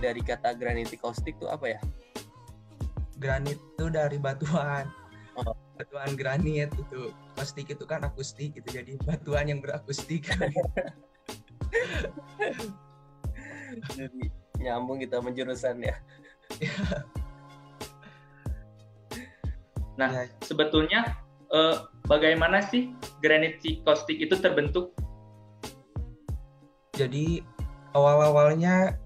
dari kata graniti caustic tuh apa ya? Granit itu dari batuan. Oh. Batuan granit itu. Caustic itu kan akustik gitu. Jadi batuan yang berakustik. Jadi nyambung kita menjurusan ya. Nah, Ya. sebetulnya bagaimana sih graniti caustic itu terbentuk? Jadi awal-awalnya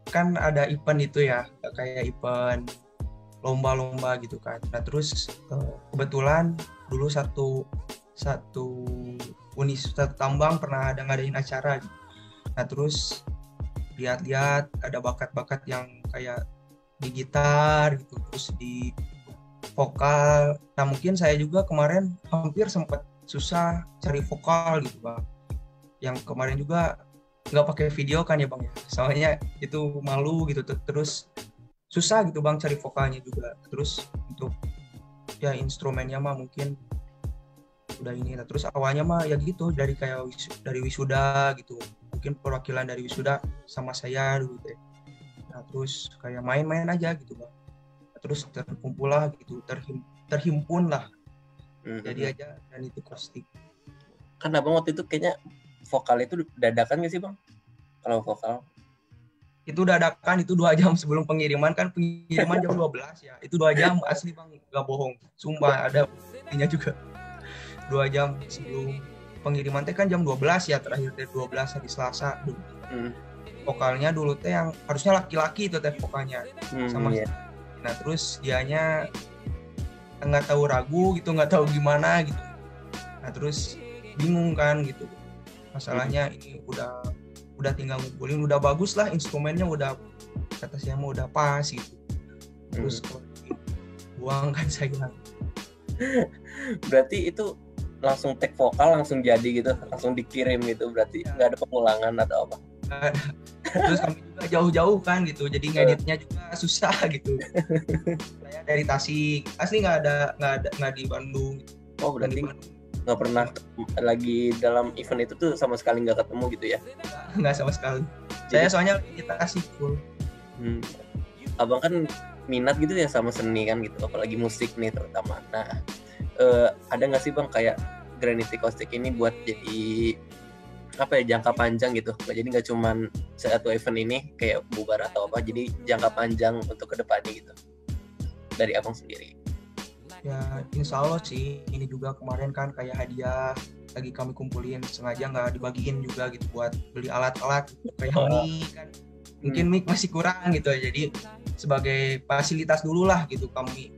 kan ada event itu ya, kayak event lomba-lomba gitu kan. Nah terus kebetulan dulu satu tambang pernah ada ngadain acara gitu. Nah terus lihat-lihat ada bakat-bakat yang kayak di gitar gitu, terus di vokal. Nah mungkin saya juga kemarin hampir sempat susah cari vokal gitu bang. Yang kemarin juga nggak pakai video kan ya bang ya, soalnya itu malu gitu. Terus susah gitu bang cari vokalnya juga. Terus untuk ya instrumennya mah mungkin udah ini. Nah, terus awalnya mah ya gitu dari kayak dari wisuda gitu, mungkin perwakilan dari wisuda sama saya dulu teh. Nah terus kayak main-main aja gitu bang. Nah, terus terkumpul lah gitu, terhimpun lah. Jadi aja dan itu caustic. Kan abang waktu itu kayaknya vokal itu dadakan gak sih bang? Kalau vokal Itu dadakan, itu 2 jam sebelum pengiriman. Kan pengiriman jam 12 ya, itu 2 jam asli bang, gak bohong sumpah, ada buktinya juga. 2 jam sebelum pengiriman teh kan jam 12 ya, terakhir teh 12 hari Selasa dulu. Vokalnya dulu teh yang harusnya laki-laki itu teh vokalnya sama iya. Nah terus dianya nggak tahu ragu gitu, nggak tahu gimana gitu. Nah terus bingung kan gitu, masalahnya ini udah tinggal ngumpulin, udah bagus lah instrumennya, udah kata saya mau udah pas gitu. Terus buang kan saya. Berarti itu langsung take vokal langsung jadi gitu, langsung dikirim gitu, berarti nggak ada pengulangan atau apa? Terus kami juga jauh-jauh kan gitu, jadi ngeditnya juga susah gitu. Saya dari Tasik, asli nggak di Bandung. Oh berarti nggak pernah lagi dalam event itu tuh sama sekali nggak ketemu gitu ya? Nggak sama sekali. Saya soalnya di Tasik full. Abang kan minat gitu ya sama seni kan gitu, apalagi musik nih terutama. Nah ada nggak sih bang kayak graniti caustic ini buat jadi apa ya, jangka panjang gitu, jadi nggak cuman satu event ini kayak bubar atau apa, jadi jangka panjang untuk kedepannya gitu dari abang sendiri? Ya insya Allah sih, ini juga kemarin kan kayak hadiah lagi kami kumpulin, sengaja nggak dibagiin juga gitu buat beli alat-alat kayak mic kan, mungkin mic masih kurang gitu ya, jadi sebagai fasilitas dulu lah gitu. Kami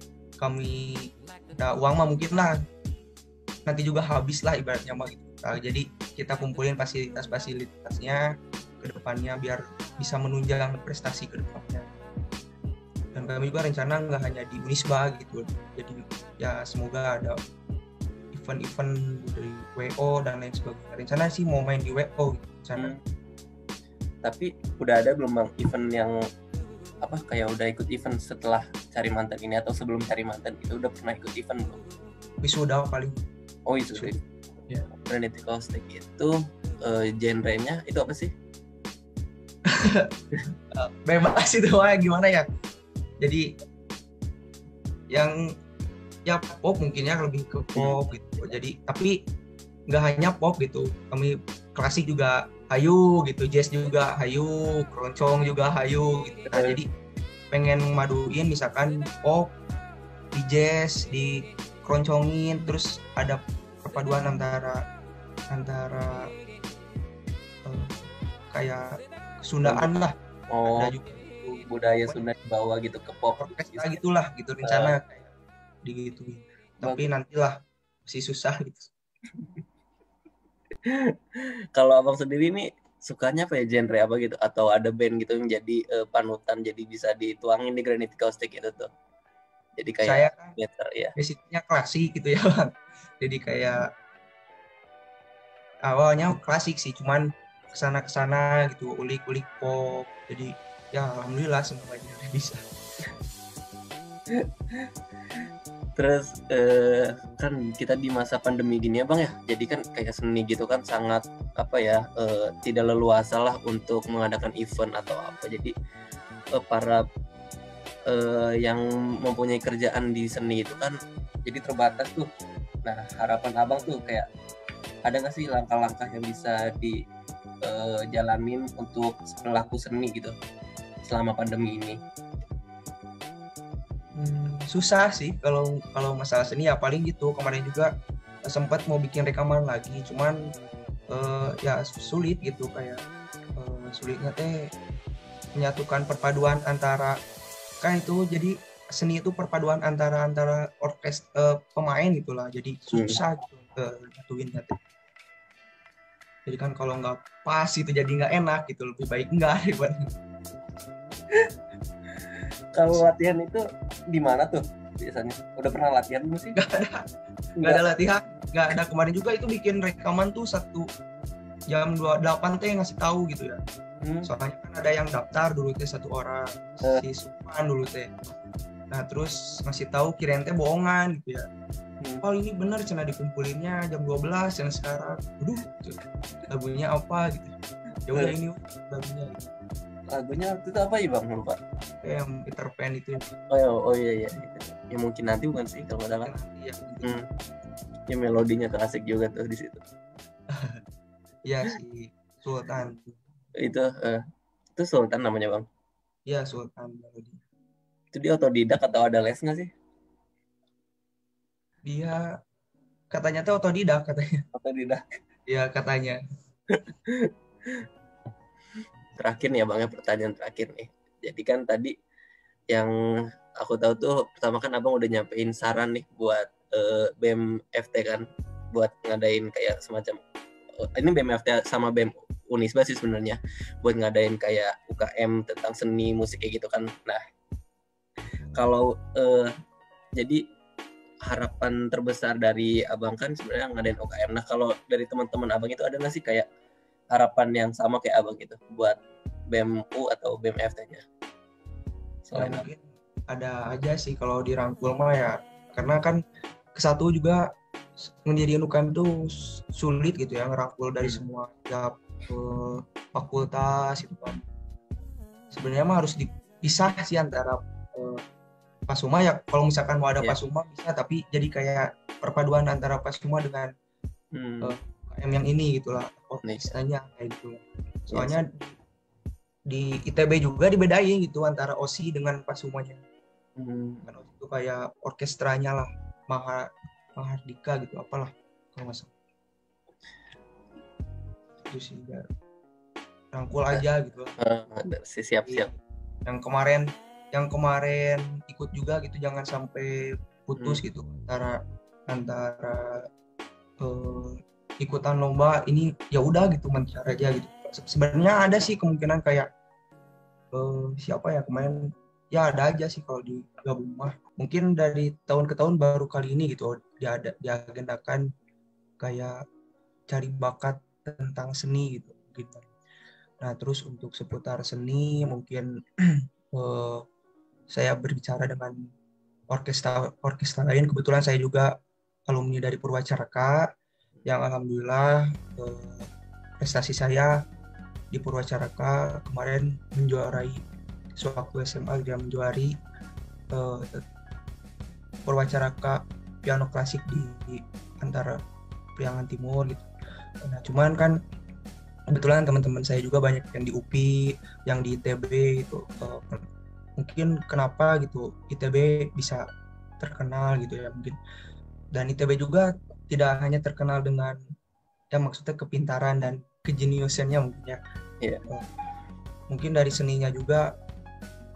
ada uang mah mungkin lah nanti juga habis lah ibaratnya mah gitu. Nah, jadi kita kumpulin fasilitasnya ke depannya biar bisa menunjang prestasi ke depannya. Dan kami juga rencana nggak hanya di Unisba gitu, jadi ya semoga ada event-event dari WO dan lain sebagainya. Rencana sih mau main di WO gitu. Tapi udah ada belum bang event yang apa kayak udah ikut event setelah Cari Mantan ini, atau sebelum Cari Mantan itu udah pernah ikut event belum? Wisuda paling. Oh itu ya. Graniti caustic itu genrenya itu apa sih? Bebas itu gimana ya, jadi yang ya pop mungkin ya, lebih ke pop gitu. Jadi tapi nggak hanya pop gitu, kami klasik juga hayu gitu, jazz juga hayu, keroncong juga hayu gitu. Nah, jadi pengen maduin misalkan pop di jazz, di keroncongin, terus ada perpaduan antara kayak Kesundaan lah. Ada juga budaya Sunda dibawa gitu ke pop orkestra gitulah gitu rencana kayak digituin. Tapi nantilah masih susah gitu. Kalau abang sendiri nih sukanya apa ya, genre apa gitu, atau ada band gitu yang jadi panutan, jadi bisa dituangin di Graniti Caustic itu tuh? Jadi kayak saya kan meter ya. basicnya klasik gitu ya bang. Jadi kayak awalnya klasik sih, cuman kesana gitu, ulik-ulik pop. Jadi ya alhamdulillah semuanya bisa. Terus kan kita di masa pandemi gini ya bang ya, jadi kan kayak seni gitu kan sangat apa ya, tidak leluasa lah untuk mengadakan event atau apa. Jadi para yang mempunyai kerjaan di seni itu kan jadi terbatas tuh. Nah, harapan abang tuh kayak ada nggak sih langkah-langkah yang bisa dijalanin untuk pelaku seni gitu selama pandemi ini? Susah sih kalau masalah seni ya, paling gitu. Kemarin juga sempat mau bikin rekaman lagi, cuman ya sulit gitu, kayak sulitnya teh menyatukan perpaduan antara, kan itu jadi seni itu perpaduan antara pemain gitulah, jadi susah gitu nyatuinnya teh. Jadi kan kalau nggak pas itu jadi nggak enak gitu, lebih baik enggak daripada. Kalau latihan itu di mana tuh biasanya? Udah pernah latihan belum sih? Nggak ada latihan, nggak ada. Kemarin juga itu bikin rekaman tuh 1 jam 28 teh ngasih tahu gitu ya. Soalnya kan ada yang daftar dulu teh 1 orang, si Supan dulu teh. Nah terus ngasih tahu kirain teh bohongan gitu ya. Oh ini bener cina dikumpulinnya jam 12 yang sekarang. Aduh, gitu. Lagunya apa gitu. Ya udah ini lagunya gitu. Lagunya waktu itu apa ya bang, lupa? Yang Peter Pan itu. Oh iya. Ya mungkin nanti bukan sih kalau ada kan. Iya. Ya melodinya tuh asik juga tuh di situ. Iya si Sultan. Itu Sultan namanya bang? Iya Sultan melodi. Itu dia otodidak atau ada les nggak sih? Dia katanya tuh otodidak katanya. Otodidak. Iya katanya. Terakhir nih ya bang, ya pertanyaan terakhir nih. Jadi kan tadi yang aku tahu tuh pertama kan abang udah nyampein saran nih buat BEM FT kan, buat ngadain kayak semacam ini BEM FT sama BEM Unisba sih sebenarnya, buat ngadain kayak UKM tentang seni musik kayak gitu kan. Nah kalau jadi harapan terbesar dari abang kan sebenarnya ngadain UKM. Nah kalau dari teman-teman abang itu ada nggak sih kayak harapan yang sama kayak abang gitu buat BEM-U atau BEM FT-nya? Ya, mungkin ada aja sih kalau dirangkul mah ya, karena kan kesatu juga menjadi UKM itu sulit gitu ya, ngerangkul dari semua tiap fakultas itu kan. Sebenarnya mah harus dipisah sih antara Pasuma ya, kalau misalkan mau ada Pasuma bisa, tapi jadi kayak perpaduan antara Pasuma dengan UKM yang ini gitulah, istilahnya kayak gitu. Soalnya di ITB juga dibedain gitu antara OSI dengan Pasumanya. Kan OSI itu kayak orkestranya lah, Mahardika gitu apalah kalau nggak salah. Itu sih ya, rangkul aja gitu. Siap. Yang kemarin ikut juga gitu, jangan sampai putus gitu antara ikutan lomba ini ya udah gitu mencar aja gitu. Sebenarnya ada sih kemungkinan kayak siapa ya kemarin ya, ada aja sih kalau di gabung mah. Mungkin dari tahun ke tahun baru kali ini gitu diagendakan kayak cari bakat tentang seni gitu. Nah terus untuk seputar seni mungkin saya berbicara dengan orkestra lain. Kebetulan saya juga alumni dari Purwacaraka yang alhamdulillah prestasi saya di Purwacaraka kemarin menjuarai sewaktu SMA, dia menjuari Purwacaraka piano klasik di antara Priangan Timur gitu. Nah cuman kan kebetulan teman-teman saya juga banyak yang di UPI, yang di ITB gitu. Mungkin kenapa gitu ITB bisa terkenal gitu ya mungkin. Dan ITB juga tidak hanya terkenal dengan ya maksudnya kepintaran dan kejeniusannya mungkin ya. Mungkin dari seninya juga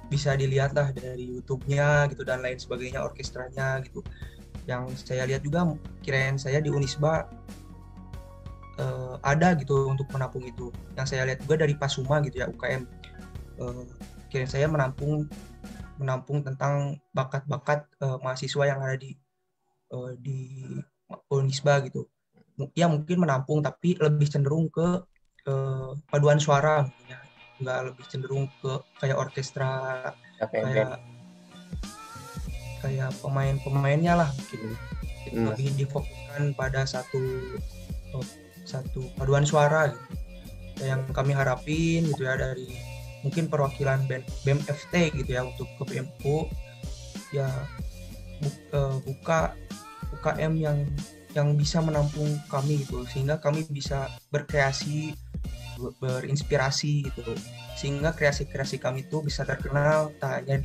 bisa dilihat lah dari YouTube-nya gitu dan lain sebagainya, orkestranya gitu. Yang saya lihat juga kirain saya di Unisba ada gitu untuk menampung itu. Yang saya lihat juga dari Pasuma gitu ya, UKM. Kirain saya menampung tentang bakat-bakat mahasiswa yang ada di Unisba gitu. Ya mungkin menampung tapi lebih cenderung ke paduan suara ya. Nggak lebih cenderung ke kayak orkestra, kayak pemain-pemainnya lah gitu. Lebih difokuskan pada satu paduan suara gitu. Yang kami harapin gitu ya dari mungkin perwakilan BEM FT gitu ya untuk ke BMU ya, buka UKM yang bisa menampung kami gitu, sehingga kami bisa berkreasi, berinspirasi gitu, sehingga kreasi-kreasi kami itu bisa terkenal tak hanya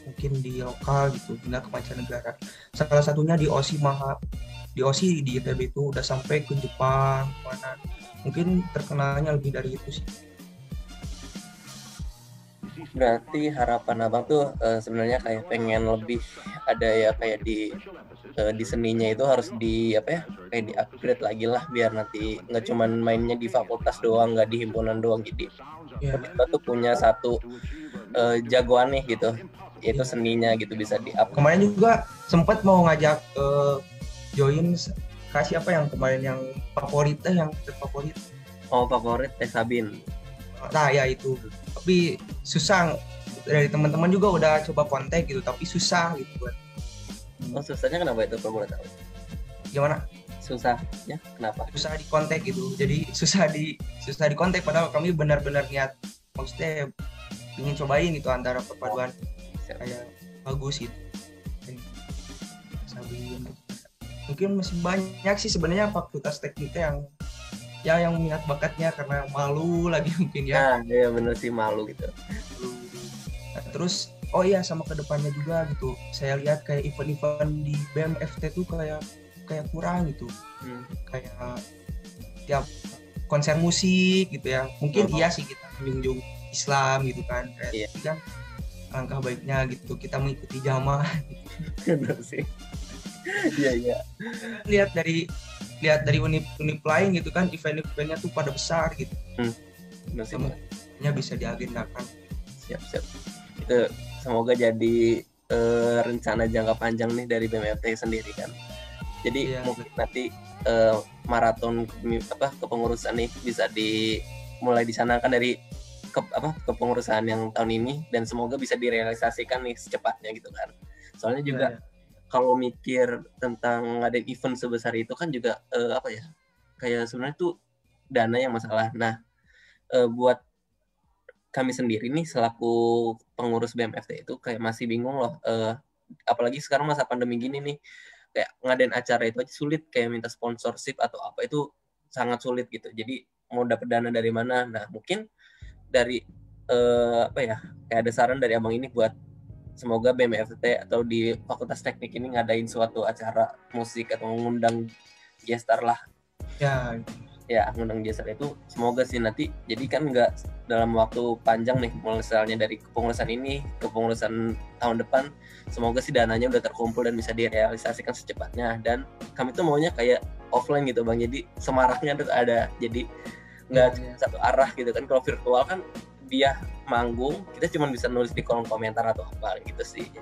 mungkin di lokal gitu, hingga ke mancanegara. Salah satunya di OSI di ITB itu udah sampai ke Jepang, mana mungkin terkenalnya lebih dari itu sih. Berarti harapan abang tuh sebenarnya kayak pengen lebih ada ya kayak di seninya itu harus di apa ya, kayak di upgrade lagi lah, biar nanti nggak cuman mainnya di fakultas doang, nggak di himpunan doang, jadi kita tuh punya satu jagoan nih gitu, yaitu seninya gitu, bisa di up. Kemarin juga sempat mau ngajak join kasih apa yang kemarin yang favorit Teh Sabin. Nah ya itu, tapi susah, dari teman-teman juga udah coba kontak gitu tapi susah gitu buat. Susahnya kenapa itu kalau boleh tahu? Gimana? Susahnya kenapa? Susah di kontak gitu, jadi susah di kontak, padahal kami benar-benar niat, maksudnya ingin cobain gitu antara perpaduan kayak bagus gitu. Mungkin masih banyak sih sebenarnya fakultas tekniknya yang minat bakatnya, karena malu lagi mungkin ya. Nah, iya bener sih, malu gitu. Nah, terus sama kedepannya juga gitu, saya lihat kayak event-event di BEM FT tuh kayak kurang gitu. Kayak tiap konser musik gitu ya, mungkin iya sih kita menjunjung Islam gitu kan, kayak kan langkah baiknya gitu kita mengikuti jamaah. Bener sih. Iya. Lihat dari univ lain gitu kan, event-eventnya tuh pada besar gitu. Semuanya bisa diagendakan. Siap. Itu semoga jadi rencana jangka panjang nih dari BMFT sendiri kan. Jadi mungkin nanti maraton kepengurusan nih bisa mulai dicanangkan dari kepengurusan yang tahun ini, dan semoga bisa direalisasikan nih secepatnya gitu kan. Soalnya juga kalau mikir tentang ngadain event sebesar itu kan juga kayak sebenarnya tuh dana yang masalah. Nah, buat kami sendiri nih selaku pengurus BMFT itu kayak masih bingung loh, apalagi sekarang masa pandemi gini nih, kayak ngadain acara itu aja sulit, kayak minta sponsorship atau apa itu sangat sulit gitu. Jadi mau dapet dana dari mana? Nah, mungkin dari kayak ada saran dari abang ini buat semoga BMFT atau di Fakultas Teknik ini ngadain suatu acara musik atau mengundang gestar lah. Ya, ngundang gestar itu semoga sih nanti, jadi kan nggak dalam waktu panjang nih, misalnya dari kepengurusan ini ke kepengurusan tahun depan, semoga sih dananya udah terkumpul dan bisa direalisasikan secepatnya. Dan kami tuh maunya kayak offline gitu bang, jadi semaraknya tuh ada, jadi nggak satu arah gitu kan. Kalau virtual kan dia manggung, kita cuma bisa nulis di kolom komentar atau apa gitu sih.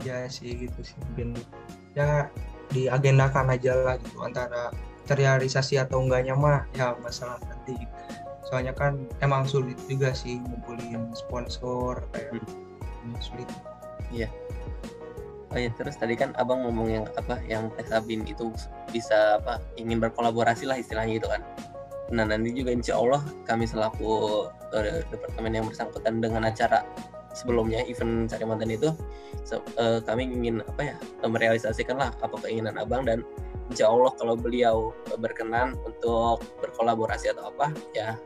Ya sih gitu sih, mungkin ya diagendakan aja lah gitu, antara terrealisasi atau enggaknya mah ya masalah nanti. Soalnya kan emang sulit juga sih ngumpulin sponsor, kayak sulit. Iya. Terus tadi kan abang ngomong yang Teh Sabin itu bisa ingin berkolaborasi lah istilahnya gitu kan. Nah, nanti juga insya Allah kami selaku departemen yang bersangkutan dengan acara sebelumnya, event Cari Mantan itu, kami ingin merealisasikan lah apa keinginan abang, dan insya Allah kalau beliau berkenan untuk berkolaborasi atau apa ya,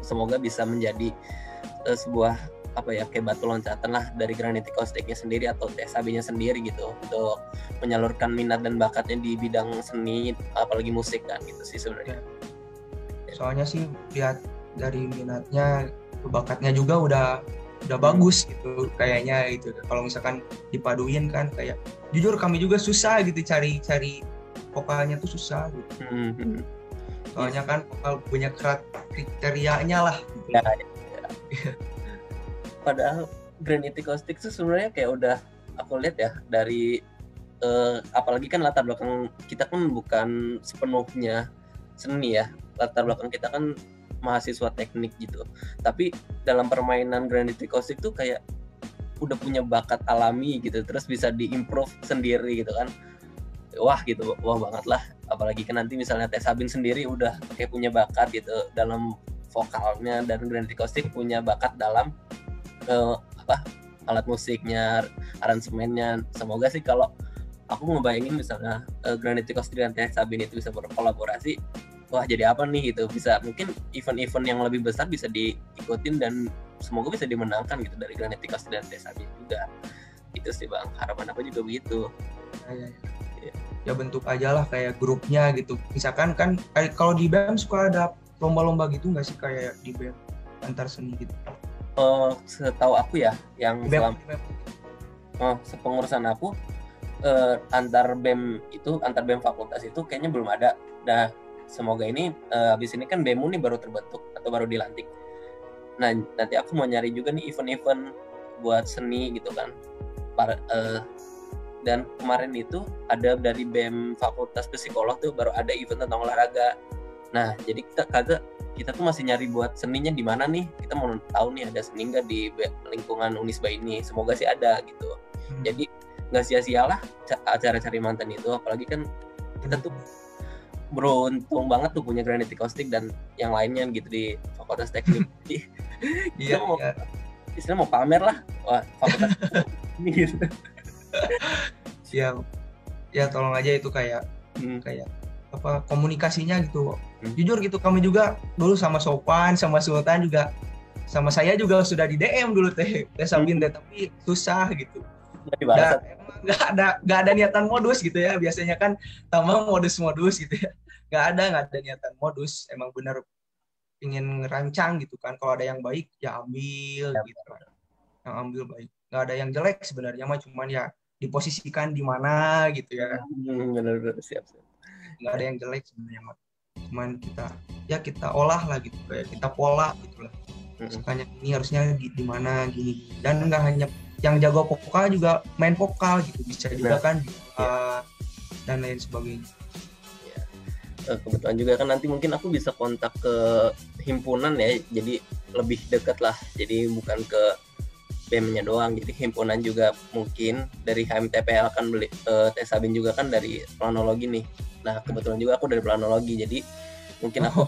semoga bisa menjadi sebuah kayak batu loncatan lah dari Granity Caustic-nya sendiri atau TSAB-nya sendiri gitu, untuk menyalurkan minat dan bakatnya di bidang seni, apalagi musik kan gitu sih sebenarnya. Soalnya sih lihat dari minatnya, bakatnya juga udah bagus gitu kayaknya gitu. Kalau misalkan dipaduin kan, kayak jujur kami juga susah gitu cari vokalnya tuh susah gitu. Soalnya kan vokal punya kriterianya lah gitu. Ya. Padahal Granity Caustic itu sebenarnya kayak udah aku lihat ya dari apalagi kan latar belakang kita kan bukan sepenuhnya seni ya, latar belakang kita kan mahasiswa teknik gitu. Tapi dalam permainan Granity Caustic tuh kayak udah punya bakat alami gitu, terus bisa diimprove sendiri gitu kan. Wah banget lah. Apalagi kan nanti misalnya Teh Sabin sendiri udah kayak punya bakat gitu dalam vokalnya dan Granit Acoustic punya bakat dalam alat musiknya, aransemennya. Semoga sih kalau aku ngebayangin misalnya Granit Acoustic dan Teh Sabin itu bisa berkolaborasi, wah jadi apa nih gitu, bisa mungkin event-event yang lebih besar bisa diikutin dan semoga bisa dimenangkan gitu dari Granit Acoustic dan Teh Sabin juga. Itu sih Bang, harapan aku juga begitu. Ya bentuk aja lah kayak grupnya gitu. Misalkan kan kalau di BEM suka ada lomba-lomba gitu nggak sih kayak di BEM antar seni gitu? Setahu aku ya, yang sepengurusan aku antar BEM fakultas itu kayaknya belum ada. Nah, semoga ini habis ini kan BEMU nih baru terbentuk atau baru dilantik. Nah, nanti aku mau nyari juga nih event-event buat seni gitu kan. Dan kemarin itu ada dari BEM Fakultas Psikolog tuh baru ada event tentang olahraga. Nah, jadi kita tuh masih nyari buat seninya di mana nih. Kita mau tahu nih ada seni nggak di lingkungan Unisba ini. Semoga sih ada gitu. Jadi nggak sia-sialah acara cari mantan itu. Apalagi kan kita tuh beruntung banget tuh punya Granit Acoustic dan yang lainnya gitu di Fakultas Teknik. Iya. Istilah mau pamer lah. Wah, fakultas ini gitu. Siap. Ya tolong aja itu kayak apa komunikasinya gitu. Jujur gitu kami juga dulu sama Sopan sama Sultan juga sama saya juga sudah di DM dulu Teh Sabin tapi susah gitu. Nggak ada niatan modus gitu ya. Biasanya kan tambah modus gitu ya. Nggak ada niatan modus. Emang benar ingin ngerancang gitu kan. Kalau ada yang baik ya ambil gitu kan. Yang ambil baik. Nggak ada yang jelek sebenarnya mah cuman ya diposisikan di mana gitu ya. Benar-benar siap. Nggak ada yang jelek sebenarnya mah. Cuman kita olah lah gitu kayak kita pola gitu lah. Misalnya ini harusnya di mana gini. Dan nggak hanya yang jago vokal juga main vokal gitu bisa juga kan dan lain sebagainya. Kebetulan juga kan nanti mungkin aku bisa kontak ke himpunan ya, jadi lebih dekat lah, jadi bukan ke BEM-nya doang, jadi himpunan juga mungkin dari HMTPL kan beli Teh Sabin juga kan dari planologi nih. Nah kebetulan juga aku dari planologi, jadi mungkin aku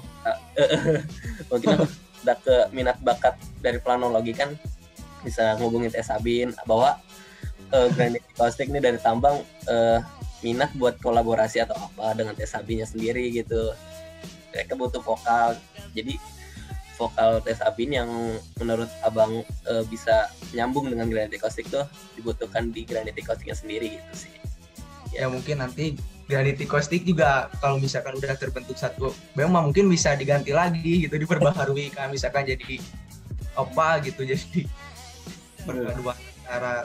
udah ke minat bakat dari planologi kan bisa ngubungin Teh Sabin bahwa Granit Acoustic ini dari Tambang minat buat kolaborasi atau apa dengan Teh Sabinnya sendiri gitu. Mereka butuh vokal, jadi vokal Teh Sabin yang menurut Abang bisa nyambung dengan Granit Acoustic tuh dibutuhkan di Granit Acousticnya sendiri gitu sih. Ya mungkin nanti Granit Acoustic juga kalau misalkan udah terbentuk satu memang mungkin bisa diganti lagi gitu, diperbaharui kan misalkan jadi apa gitu, jadi perpaduan antara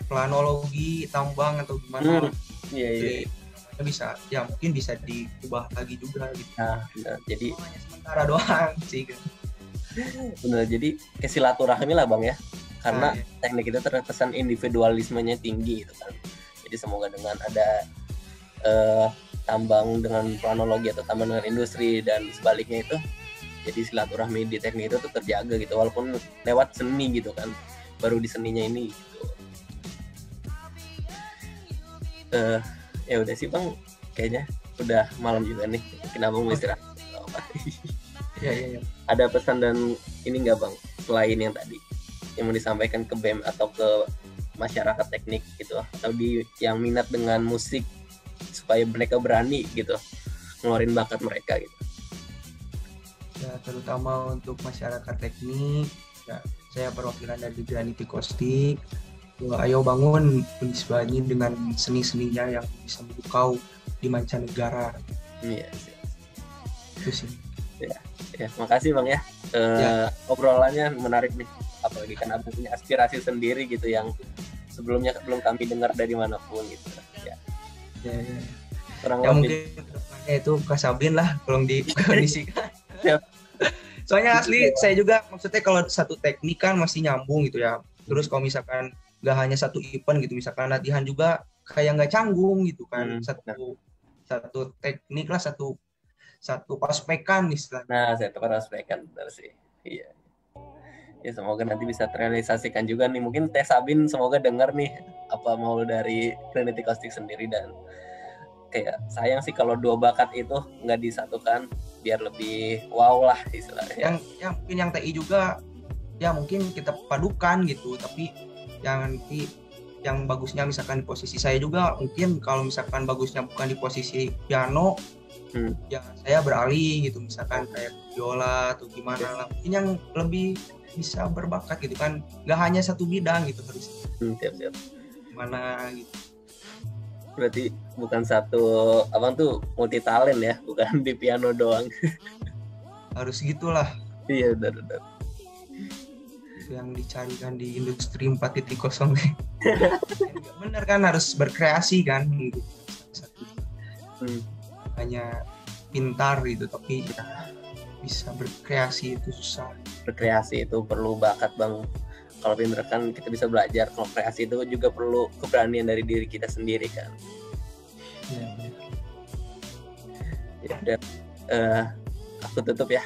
planologi, tambang atau gimana. Iya. Bisa ya mungkin bisa diubah lagi juga gitu. Nah, jadi hanya sementara doang sih. Benar, jadi kesilaturahmi lah Bang ya. Karena teknik itu terkesan individualismenya tinggi gitu kan. Jadi semoga dengan ada tambang dengan planologi atau tambang dengan industri dan sebaliknya itu, jadi silaturahmi di teknik itu tuh terjaga gitu walaupun lewat seni gitu kan. Baru di seninya ini gitu. Ya udah sih Bang, kayaknya udah malam juga nih, mungkin Abang mau istirahat. Ya. Ada pesan dan ini nggak Bang, selain yang tadi yang mau disampaikan ke BEM atau ke masyarakat teknik gitu, atau yang minat dengan musik supaya mereka berani gitu ngeluarin bakat mereka gitu? Ya terutama untuk masyarakat teknik, ya saya perwakilan dari Granit Acoustic. Ayo bangun Unisba ini dengan seni-seninya yang bisa memukau di mancanegara. Iya. Itu sih. Ya, makasih Bang ya. Obrolannya menarik nih. Apalagi kan Abang punya aspirasi sendiri gitu yang sebelumnya belum kami dengar dari manapun gitu. Ya. Ya mungkin kedepannya itu Kak Sabin lah, tolong dikondisikan. Soalnya asli saya juga maksudnya kalau satu teknik kan masih nyambung gitu ya. Terus kalau misalkan nggak hanya satu event gitu, misalkan latihan juga kayak nggak canggung gitu kan. Satu teknik lah, satu paspekan istilahnya. Nah, satu paspekan benar sih. Iya. Ya semoga nanti bisa terrealisasikan juga nih. Mungkin Teh Sabin semoga dengar nih apa mau dari Granit Acoustic sendiri dan kayak sayang sih kalau dua bakat itu nggak disatukan biar lebih wow lah istilahnya. Yang mungkin yang TI juga ya mungkin kita padukan gitu, tapi yang nanti yang bagusnya misalkan di posisi saya juga mungkin kalau misalkan bagusnya bukan di posisi piano ya saya beralih gitu, misalkan kayak viola atau gimana lah, mungkin yang lebih bisa berbakat gitu kan, nggak hanya satu bidang gitu harus Siap. gimana gitu. Berarti bukan satu abang tuh multi talent ya, bukan di piano doang. Harus gitulah Iya benar. yang dicarikan di industri 4.0. Bener kan, harus berkreasi kan gitu. Hanya pintar gitu tapi bisa berkreasi itu susah. Berkreasi itu perlu bakat bang. Kalau pintar kan kita bisa belajar, kalau kreasi itu juga perlu keberanian dari diri kita sendiri kan. Ya udah, aku tutup ya.